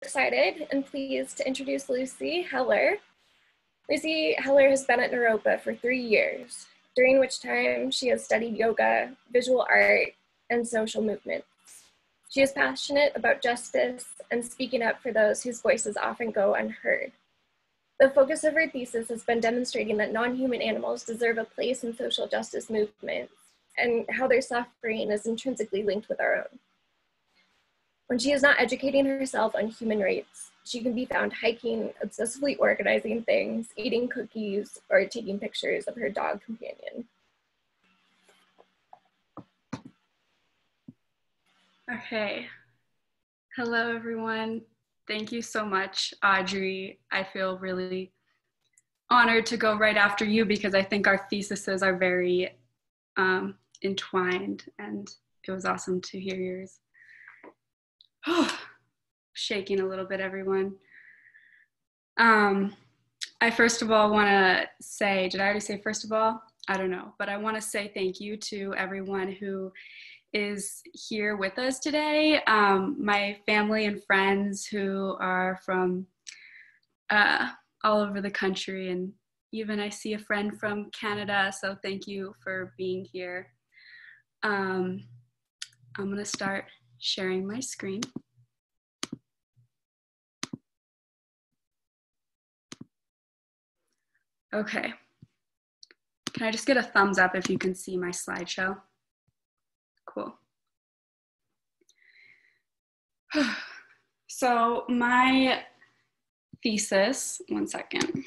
excited and pleased to introduce Lucy Heller. Lucy Heller has been at Naropa for 3 years, during which time she has studied yoga, visual art, and social movements. She is passionate about justice and speaking up for those whose voices often go unheard. The focus of her thesis has been demonstrating that non-human animals deserve a place in social justice movements and how their suffering is intrinsically linked with our own. When she is not educating herself on human rights, she can be found hiking, obsessively organizing things, eating cookies, or taking pictures of her dog companion. Okay. Hello, everyone. Thank you so much, Audrey. I feel really honored to go right after you because I think our theses are very entwined, and it was awesome to hear yours. Shaking a little bit, everyone. I first of all want to say, did I already say first of all? I don't know, but I want to say thank you to everyone who is here with us today. My family and friends who are from all over the country, and even I see a friend from Canada, so thank you for being here. I'm going to start sharing my screen. Okay. Can I just get a thumbs up if you can see my slideshow? Cool. So my thesis, one second.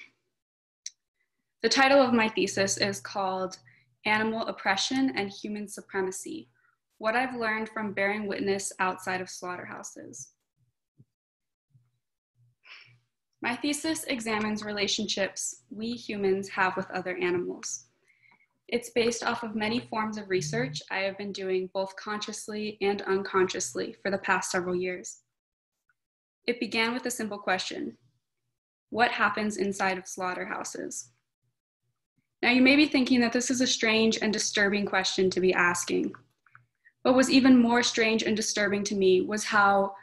The title of my thesis is called Animal Oppression and Human Supremacy: What I've Learned from Bearing Witness Outside of Slaughterhouses. My thesis examines relationships we humans have with other animals. It's based off of many forms of research I have been doing both consciously and unconsciously for the past several years. It began with a simple question: what happens inside of slaughterhouses? Now you may be thinking that this is a strange and disturbing question to be asking. What was even more strange and disturbing to me was how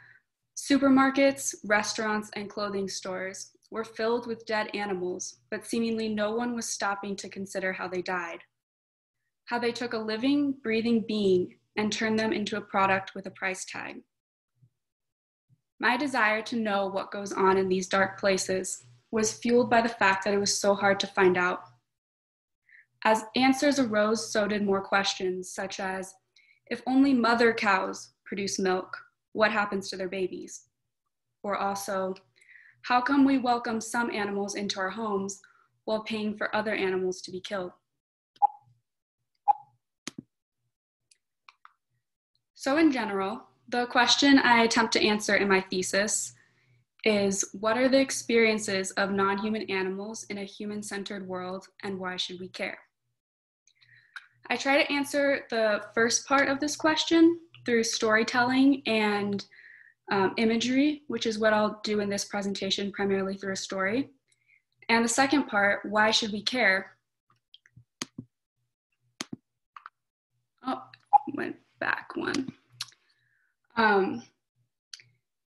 supermarkets, restaurants, and clothing stores were filled with dead animals, but seemingly no one was stopping to consider how they died. How they took a living, breathing being and turned them into a product with a price tag. My desire to know what goes on in these dark places was fueled by the fact that it was so hard to find out. As answers arose, so did more questions, such as, if only mother cows produce milk, what happens to their babies? Or also, how come we welcome some animals into our homes while paying for other animals to be killed? So in general, the question I attempt to answer in my thesis is, what are the experiences of non-human animals in a human-centered world, and why should we care? I try to answer the first part of this question through storytelling and imagery, which is what I'll do in this presentation, primarily through a story. And the second part, why should we care? Oh, went back one.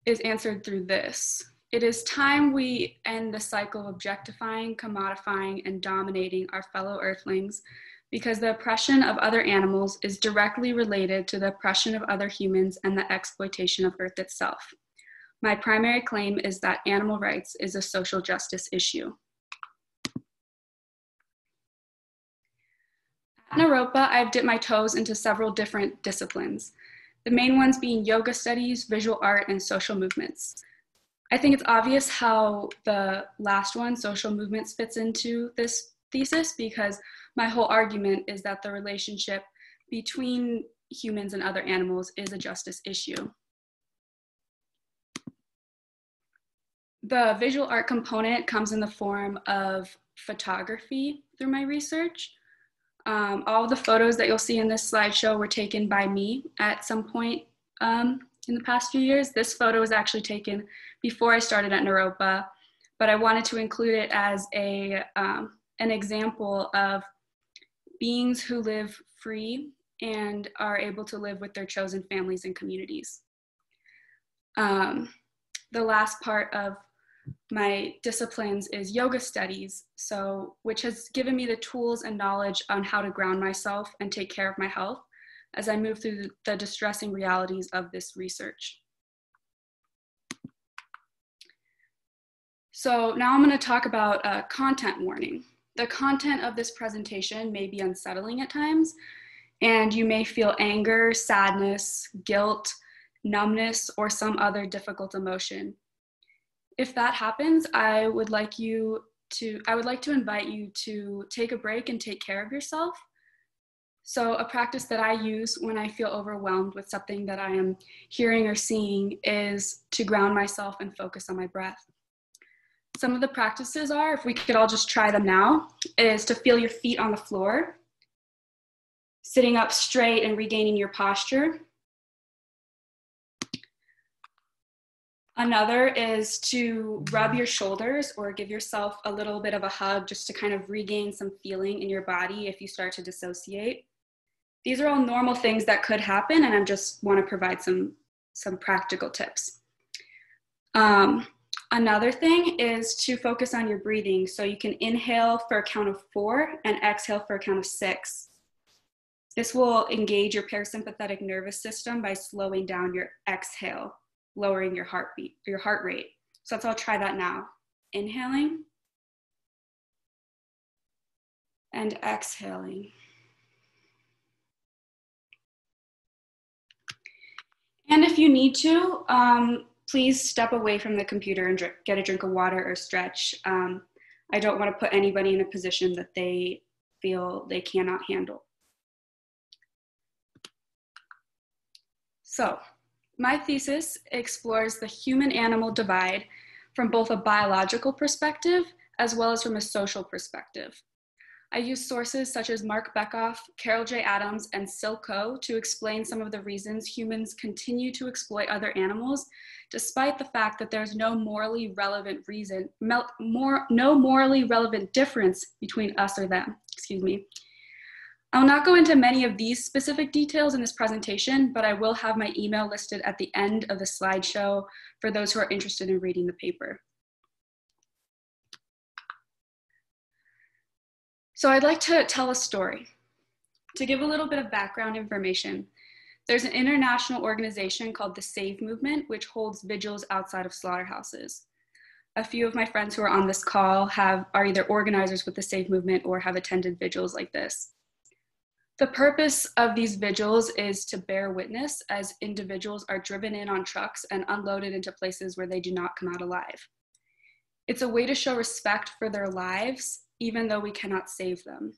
Is answered through this. It is time we end the cycle of objectifying, commodifying, and dominating our fellow earthlings, because the oppression of other animals is directly related to the oppression of other humans and the exploitation of Earth itself. My primary claim is that animal rights is a social justice issue. At Naropa, I've dipped my toes into several different disciplines, the main ones being yoga studies, visual art, and social movements. I think it's obvious how the last one, social movements, fits into this thesis, because my whole argument is that the relationship between humans and other animals is a justice issue. The visual art component comes in the form of photography through my research. All of the photos that you'll see in this slideshow were taken by me at some point in the past few years. This photo was actually taken before I started at Naropa, but I wanted to include it as an example of beings who live free and are able to live with their chosen families and communities. The the last part of my disciplines is yoga studies, which has given me the tools and knowledge on how to ground myself and take care of my health as I move through the distressing realities of this research. So now I'm going to talk about content warning. The content of this presentation may be unsettling at times, and you may feel anger, sadness, guilt, numbness, or some other difficult emotion. If that happens, I would like to invite you to take a break and take care of yourself. So a practice that I use when I feel overwhelmed with something that I am hearing or seeing is to ground myself and focus on my breath. Some of the practices are, if we could all just try them now, is to feel your feet on the floor, sitting up straight and regaining your posture. Another is to rub your shoulders or give yourself a little bit of a hug just to kind of regain some feeling in your body if you start to dissociate. These are all normal things that could happen, and I just want to provide some practical tips. Another thing is to focus on your breathing. So you can inhale for a count of 4 and exhale for a count of 6. This will engage your parasympathetic nervous system by slowing down your exhale, lowering your heart rate. So let's all try that now. Inhaling and exhaling. And if you need to, please step away from the computer and get a drink of water or stretch. I don't want to put anybody in a position that they feel they cannot handle. So, my thesis explores the human-animal divide from both a biological perspective as well as from a social perspective. I use sources such as Mark Bekoff, Carol J. Adams, and Silko to explain some of the reasons humans continue to exploit other animals, despite the fact that there's no morally relevant difference between us or them. I will not go into many of these specific details in this presentation, but I will have my email listed at the end of the slideshow for those who are interested in reading the paper. So I'd like to tell a story. To give a little bit of background information, there's an international organization called the Save Movement, which holds vigils outside of slaughterhouses. A few of my friends who are on this call are either organizers with the Save Movement or have attended vigils like this. The purpose of these vigils is to bear witness as individuals are driven in on trucks and unloaded into places where they do not come out alive. It's a way to show respect for their lives, even though we cannot save them.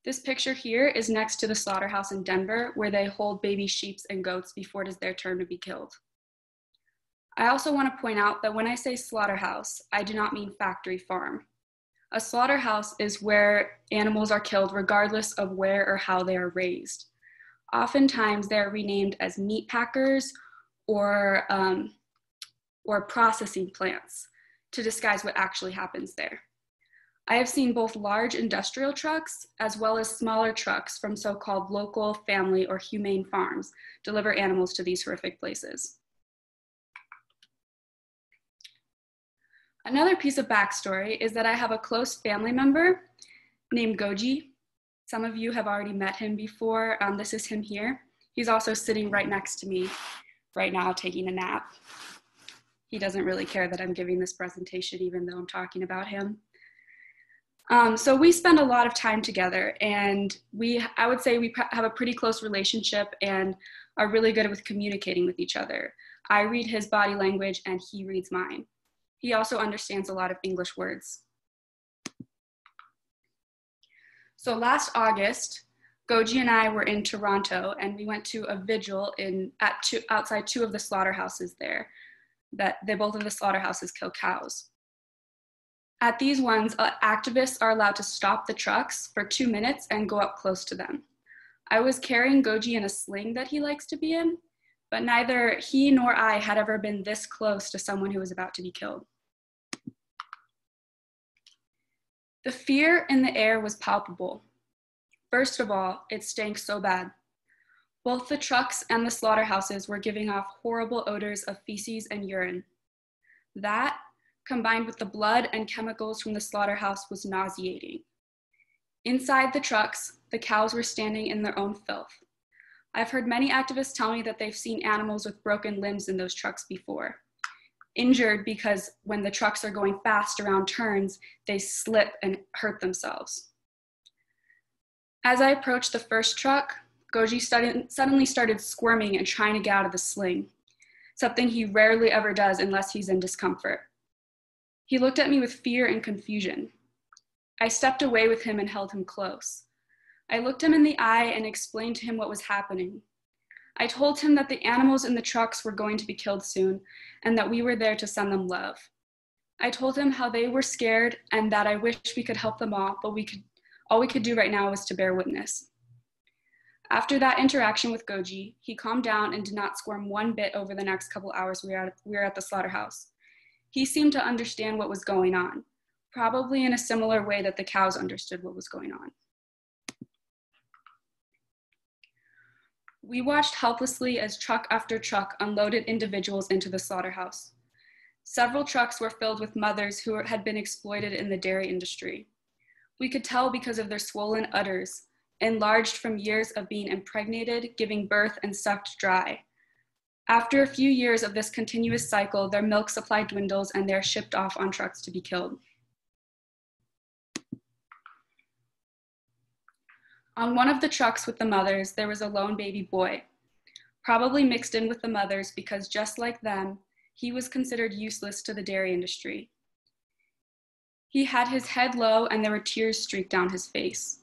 This picture here is next to the slaughterhouse in Denver, where they hold baby sheep and goats before it is their turn to be killed. I also want to point out that when I say slaughterhouse, I do not mean factory farm. A slaughterhouse is where animals are killed regardless of where or how they are raised. Oftentimes they are renamed as meat packers or processing plants to disguise what actually happens there. I have seen both large industrial trucks as well as smaller trucks from so-called local, family, or humane farms deliver animals to these horrific places. Another piece of backstory is that I have a close family member named Goji. Some of you have already met him before. This is him here. He's also sitting right next to me right now taking a nap. He doesn't really care that I'm giving this presentation even though I'm talking about him. So we spend a lot of time together, and I would say we have a pretty close relationship and are really good with communicating with each other. I read his body language and he reads mine. He also understands a lot of English words. So last August, Goji and I were in Toronto, and we went to a vigil outside 2 of the slaughterhouses there. Both of the slaughterhouses kill cows. At these ones, activists are allowed to stop the trucks for 2 minutes and go up close to them. I was carrying Goji in a sling that he likes to be in, but neither he nor I had ever been this close to someone who was about to be killed. The fear in the air was palpable. First of all, it stank so bad. Both the trucks and the slaughterhouses were giving off horrible odors of feces and urine. That, combined with the blood and chemicals from the slaughterhouse, was nauseating. Inside the trucks, the cows were standing in their own filth. I've heard many activists tell me that they've seen animals with broken limbs in those trucks before, injured because when the trucks are going fast around turns, they slip and hurt themselves. As I approached the first truck, Goji suddenly started squirming and trying to get out of the sling, something he rarely ever does unless he's in discomfort. He looked at me with fear and confusion. I stepped away with him and held him close. I looked him in the eye and explained to him what was happening. I told him that the animals in the trucks were going to be killed soon and that we were there to send them love. I told him how they were scared and that I wished we could help them all, but all we could do right now was to bear witness. After that interaction with Goji, he calmed down and did not squirm one bit over the next couple hours we were at the slaughterhouse. He seemed to understand what was going on, probably in a similar way that the cows understood what was going on. We watched helplessly as truck after truck unloaded individuals into the slaughterhouse. Several trucks were filled with mothers who had been exploited in the dairy industry. We could tell because of their swollen udders, enlarged from years of being impregnated, giving birth, and sucked dry. After a few years of this continuous cycle, their milk supply dwindles and they're shipped off on trucks to be killed. On one of the trucks with the mothers, there was a lone baby boy, probably mixed in with the mothers because just like them, he was considered useless to the dairy industry. He had his head low and there were tears streaked down his face.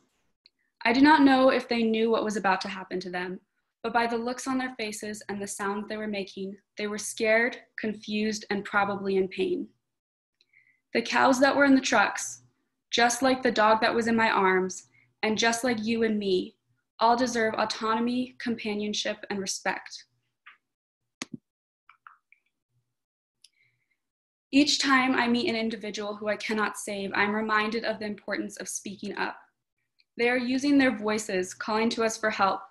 I do not know if they knew what was about to happen to them, but by the looks on their faces and the sounds they were making, they were scared, confused, and probably in pain. The cows that were in the trucks, just like the dog that was in my arms, and just like you and me, all deserve autonomy, companionship, and respect. Each time I meet an individual who I cannot save, I'm reminded of the importance of speaking up. They are using their voices, calling to us for help,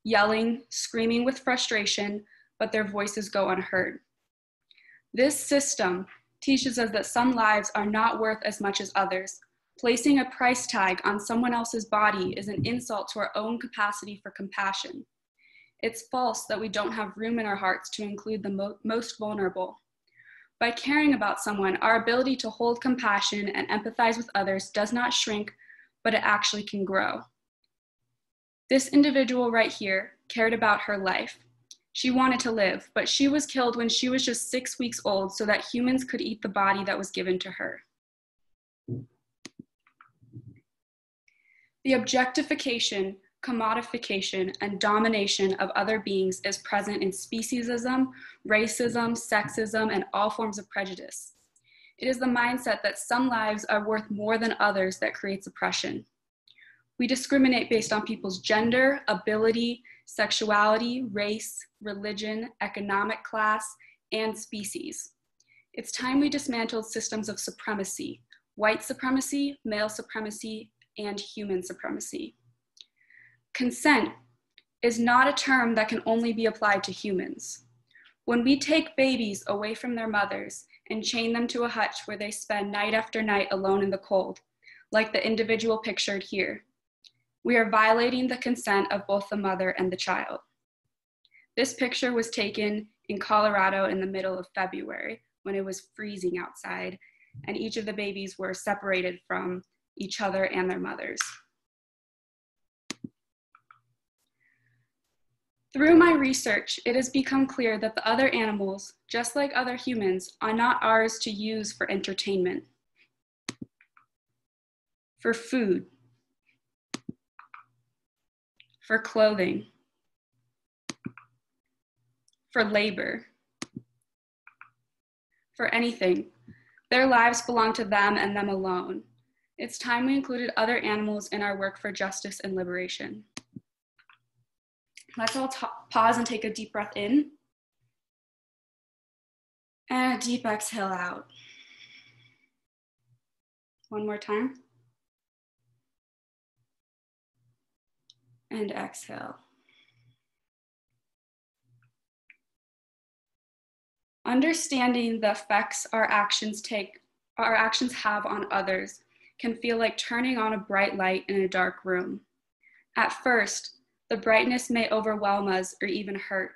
yelling, screaming with frustration, but their voices go unheard. This system teaches us that some lives are not worth as much as others. Placing a price tag on someone else's body is an insult to our own capacity for compassion. It's false that we don't have room in our hearts to include the most vulnerable. By caring about someone, our ability to hold compassion and empathize with others does not shrink, but it actually can grow. This individual right here cared about her life. She wanted to live, but she was killed when she was just 6 weeks old so that humans could eat the body that was given to her. The objectification, commodification, and domination of other beings is present in speciesism, racism, sexism, and all forms of prejudice. It is the mindset that some lives are worth more than others that creates oppression. We discriminate based on people's gender, ability, sexuality, race, religion, economic class, and species. It's time we dismantled systems of supremacy, white supremacy, male supremacy, and human supremacy. Consent is not a term that can only be applied to humans. When we take babies away from their mothers and chain them to a hutch where they spend night after night alone in the cold, like the individual pictured here, we are violating the consent of both the mother and the child. This picture was taken in Colorado in the middle of February when it was freezing outside, and each of the babies were separated from each other and their mothers. Through my research, it has become clear that the other animals, just like other humans, are not ours to use for entertainment, for food, for clothing, for labor, for anything. Their lives belong to them and them alone. It's time we included other animals in our work for justice and liberation. Let's all pause and take a deep breath in. And a deep exhale out. One more time. And exhale. Understanding the effects our actions have on others can feel like turning on a bright light in a dark room. At first, the brightness may overwhelm us or even hurt,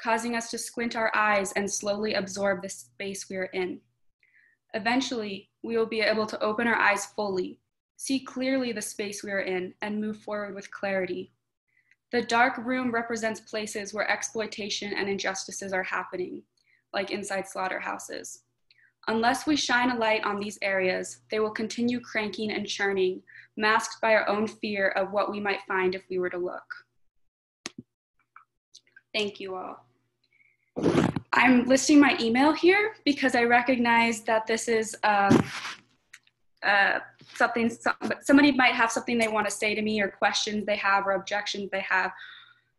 causing us to squint our eyes and slowly absorb the space we are in. Eventually, we will be able to open our eyes fully, see clearly the space we are in, and move forward with clarity. The dark room represents places where exploitation and injustices are happening, like inside slaughterhouses. Unless we shine a light on these areas, they will continue cranking and churning, masked by our own fear of what we might find if we were to look. Thank you all. I'm listing my email here because I recognize that this is somebody might have something they want to say to me, or questions they have, or objections they have,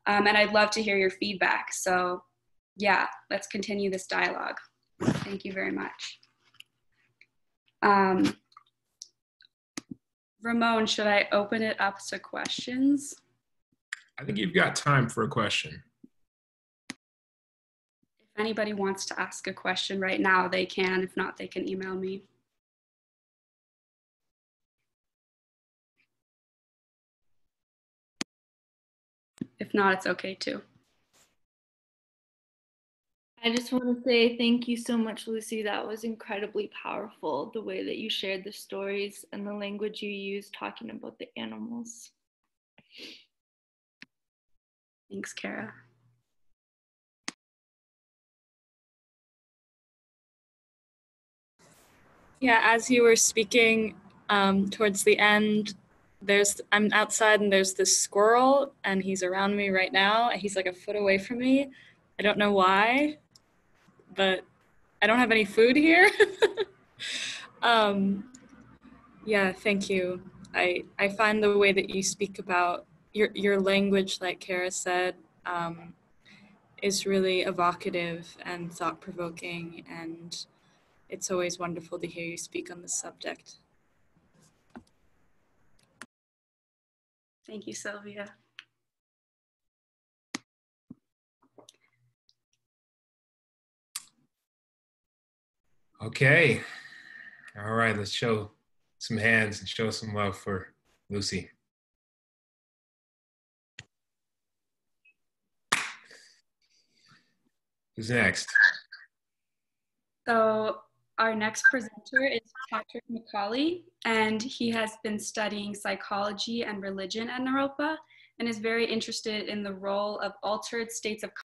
and I'd love to hear your feedback. So yeah, let's continue this dialogue. Thank you very much. Ramon, should I open it up to questions? I think you've got time for a question. If anybody wants to ask a question right now, they can. If not, they can email me. If not, it's okay too. I just want to say thank you so much, Lucy. That was incredibly powerful, the way that you shared the stories and the language you used talking about the animals. Thanks, Kara. Yeah, as you were speaking towards the end, I'm outside and there's this squirrel and he's around me right now. He's like a foot away from me. I don't know why, but I don't have any food here. Yeah, thank you. I find the way that you speak about your language, like Kara said, is really evocative and thought-provoking, and it's always wonderful to hear you speak on this subject. Thank you, Sylvia. Okay. All right, let's show some hands and show some love for Lucy. Who's next? So our next presenter is Patrick McCauley, and he has been studying psychology and religion at Naropa and is very interested in the role of altered states of